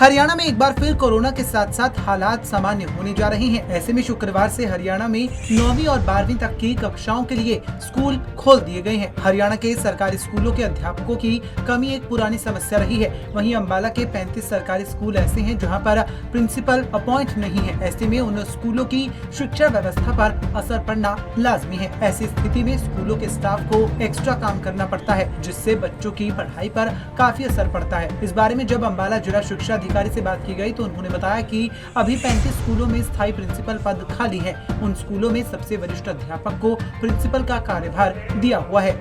हरियाणा में एक बार फिर कोरोना के साथ साथ हालात सामान्य होने जा रहे हैं। ऐसे में शुक्रवार से हरियाणा में 9वीं और 12वीं तक की कक्षाओं के लिए स्कूल खोल दिए गए हैं। हरियाणा के सरकारी स्कूलों के अध्यापकों की कमी एक पुरानी समस्या रही है। वहीं अम्बाला के 35 सरकारी स्कूल ऐसे हैं जहां पर प्रिंसिपल अपॉइंट नहीं है। ऐसे में उन स्कूलों की शिक्षा व्यवस्था पर असर पड़ना लाजमी है। ऐसी स्थिति में स्कूलों के स्टाफ को एक्स्ट्रा काम करना पड़ता है, जिससे बच्चों की पढ़ाई पर काफी असर पड़ता है। इस बारे में जब अम्बाला जिला शिक्षा अधिकारी से बात की गई तो उन्होंने बताया कि अभी 35 स्कूलों में स्थायी प्रिंसिपल पद खाली है। उन स्कूलों में सबसे वरिष्ठ अध्यापक को प्रिंसिपल का कार्यभार दिया हुआ है।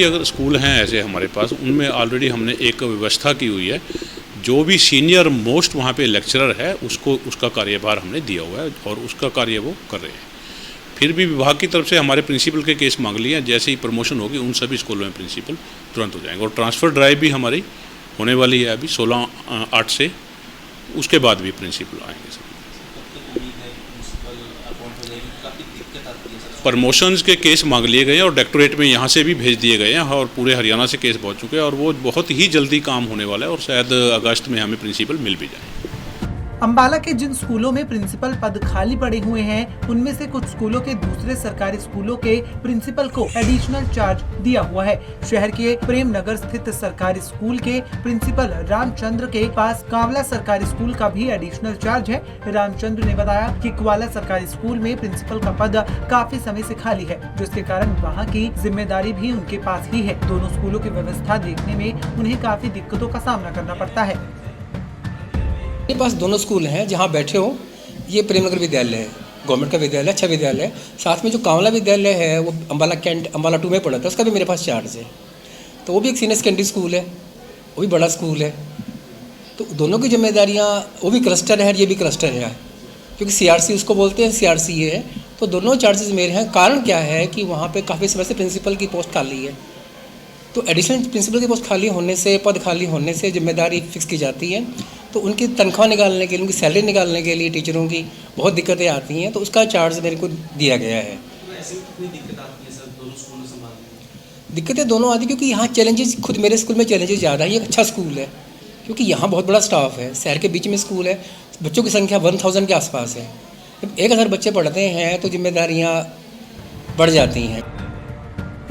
अगर स्कूल हैं ऐसे हमारे पास, उनमें ऑलरेडी हमने एक व्यवस्था की हुई है। जो भी सीनियर मोस्ट वहाँ पे लेक्चरर है उसको उसका कार्यभार हमने दिया हुआ है और उसका कार्य वो कर रहे हैं। फिर भी विभाग की तरफ से हमारे प्रिंसिपल के केस मांग लिए हैं। जैसे ही प्रमोशन होगी उन सभी स्कूलों में प्रिंसिपल तुरंत हो जाएंगे। और ट्रांसफ़र ड्राइव भी हमारी होने वाली है अभी 16/8 से, उसके बाद भी प्रिंसिपल आएंगे। प्रमोशंस के केस मांग लिए गए हैं और डायरेक्टोरेट में यहाँ से भी भेज दिए गए हैं और पूरे हरियाणा से केस पहुँच चुके हैं और वो बहुत ही जल्दी काम होने वाला है और शायद अगस्त में हमें प्रिंसिपल मिल भी जाए। अम्बाला के जिन स्कूलों में प्रिंसिपल पद खाली पड़े हुए हैं, उनमें से कुछ स्कूलों के दूसरे सरकारी स्कूलों के प्रिंसिपल को एडिशनल चार्ज दिया हुआ है। शहर के प्रेम नगर स्थित सरकारी स्कूल के प्रिंसिपल रामचंद्र के पास कांवला सरकारी स्कूल का भी एडिशनल चार्ज है। रामचंद्र ने बताया कि कांवला सरकारी स्कूल में प्रिंसिपल का पद काफी समय से खाली है, जिसके कारण वहाँ की जिम्मेदारी भी उनके पास ही है। दोनों स्कूलों की व्यवस्था देखने में उन्हें काफी दिक्कतों का सामना करना पड़ता है। मेरे पास दोनों स्कूल हैं जहाँ बैठे हो। ये प्रेमनगर विद्यालय है, गवर्नमेंट का विद्यालय, अच्छा विद्यालय है। साथ में जो कांवला विद्यालय है वो अम्बाला कैंट अम्बाला 2 में पढ़ा था, उसका भी मेरे पास चार्ज है। तो वो भी एक सीनियर सेकेंडरी स्कूल है, वो भी बड़ा स्कूल है। तो दोनों की जिम्मेदारियाँ, वो भी क्लस्टर है, ये भी क्लस्टर है, क्योंकि CRC उसको बोलते हैं, CRC ये है। तो दोनों चार्जेस मेरे हैं। कारण क्या है कि वहाँ पर काफ़ी समय से प्रिंसिपल की पोस्ट खाली है। तो एडिशनल प्रिंसिपल की पोस्ट खाली होने से, पद खाली होने से जिम्मेदारी फिक्स की जाती है। तो उनकी तनख्वाह निकालने के लिए, उनकी सैलरी निकालने के लिए टीचरों की बहुत दिक्कतें आती हैं। तो उसका चार्ज मेरे को दिया गया है। ऐसे में कितनी दिक्कत आती है सर दोनों स्कूलों संभालने में? दिक्कतें दोनों आती क्योंकि यहाँ चैलेंजेस, खुद मेरे स्कूल में चैलेंजेस ज़्यादा है। ये अच्छा स्कूल है क्योंकि यहाँ बहुत बड़ा स्टाफ है, शहर के बीच में स्कूल है, बच्चों की संख्या 1000 के आसपास है। जब 1000 बच्चे पढ़ते हैं तो जिम्मेदारियाँ बढ़ जाती हैं।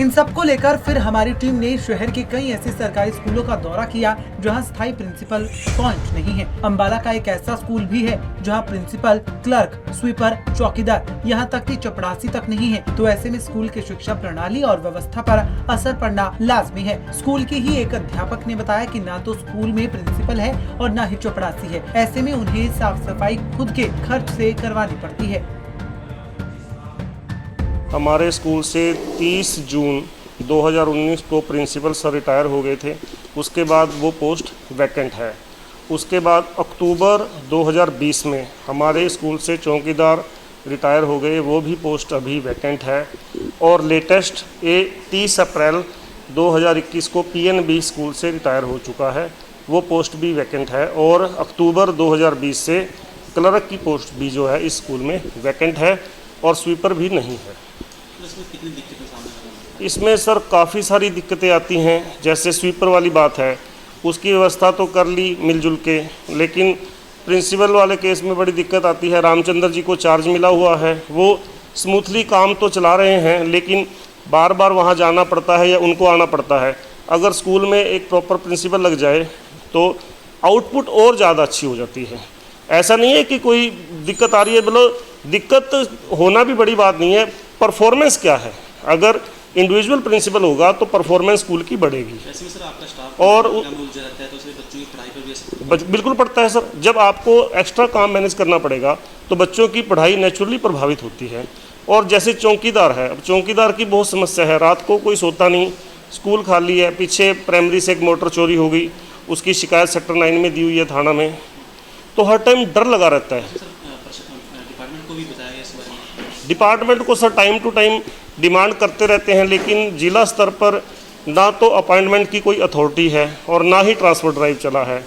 इन सब को लेकर फिर हमारी टीम ने शहर के कई ऐसे सरकारी स्कूलों का दौरा किया जहां स्थायी प्रिंसिपल पॉइंट नहीं है। अम्बाला का एक ऐसा स्कूल भी है जहां प्रिंसिपल, क्लर्क, स्वीपर, चौकीदार, यहां तक कि चपरासी तक नहीं है। तो ऐसे में स्कूल की शिक्षा प्रणाली और व्यवस्था पर असर पड़ना लाजमी है। स्कूल की ही एक अध्यापक ने बताया कि ना तो स्कूल में प्रिंसिपल है और न ही चपरासी है। ऐसे में उन्हें साफ सफाई खुद के खर्च से करवानी पड़ती है। हमारे स्कूल से 30 जून 2019 को प्रिंसिपल सर रिटायर हो गए थे। उसके बाद वो पोस्ट वैकेंट है। उसके बाद अक्टूबर 2020 में हमारे स्कूल से चौकीदार रिटायर हो गए, वो भी पोस्ट अभी वैकेंट है। और लेटेस्ट 30 अप्रैल 2021 को PNB स्कूल से रिटायर हो चुका है, वो पोस्ट भी वैकेंट है। और अक्टूबर 2020 से क्लर्क की पोस्ट भी जो है इस स्कूल में वैकेंट है और स्वीपर भी नहीं है। कितनी दिक्कतें सामने? इसमें सर काफ़ी सारी दिक्कतें आती हैं। जैसे स्वीपर वाली बात है, उसकी व्यवस्था तो कर ली मिलजुल के, लेकिन प्रिंसिपल वाले केस में बड़ी दिक्कत आती है। रामचंद्र जी को चार्ज मिला हुआ है, वो स्मूथली काम तो चला रहे हैं, लेकिन बार बार वहाँ जाना पड़ता है या उनको आना पड़ता है। अगर स्कूल में एक प्रॉपर प्रिंसिपल लग जाए तो आउटपुट और ज़्यादा अच्छी हो जाती है। ऐसा नहीं है कि कोई दिक्कत आ रही है, बोलो दिक्कत होना भी बड़ी बात नहीं है। परफॉर्मेंस क्या है, अगर इंडिविजुअल प्रिंसिपल होगा तो परफॉर्मेंस स्कूल की बढ़ेगी। ऐसे में सर आपका स्टाफ और उलझा रहता है तो उसमें बच्चों की पढ़ाई पर भी असर बिल्कुल पड़ता है सर। जब आपको एक्स्ट्रा काम मैनेज करना पड़ेगा तो बच्चों की पढ़ाई नेचुरली प्रभावित होती है। और जैसे चौकीदार है, अब चौकीदार की बहुत समस्या है। रात को कोई सोता नहीं, स्कूल खाली है। पीछे प्राइमरी से एक मोटर चोरी हो गई, उसकी शिकायत सेक्टर 9 में दी हुई है थाना में। तो हर टाइम डर लगा रहता है। डिपार्टमेंट को भी बताया गया इस बारे में? डिपार्टमेंट को sir time to time demand करते रहते हैं, लेकिन जिला स्तर पर ना तो अपॉइंटमेंट की कोई अथॉरिटी है और ना ही ट्रांसफ़र ड्राइव चला है।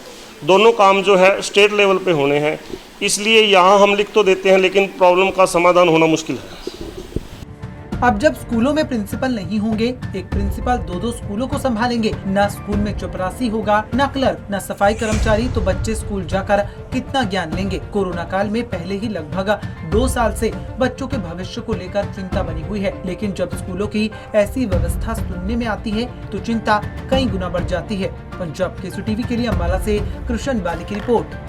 दोनों काम जो है स्टेट लेवल पे होने हैं, इसलिए यहाँ हम लिख तो देते हैं लेकिन प्रॉब्लम का समाधान होना मुश्किल है। अब जब स्कूलों में प्रिंसिपल नहीं होंगे, एक प्रिंसिपल दो स्कूलों को संभालेंगे, न स्कूल में चपरासी होगा, न क्लर्क, न सफाई कर्मचारी, तो बच्चे स्कूल जाकर कितना ज्ञान लेंगे। कोरोना काल में पहले ही लगभग 2 साल से बच्चों के भविष्य को लेकर चिंता बनी हुई है, लेकिन जब स्कूलों की ऐसी व्यवस्था सुनने में आती है तो चिंता कई गुना बढ़ जाती है। पंजाब केसरी टीवी के लिए अम्बाला से कृष्ण बाली की रिपोर्ट।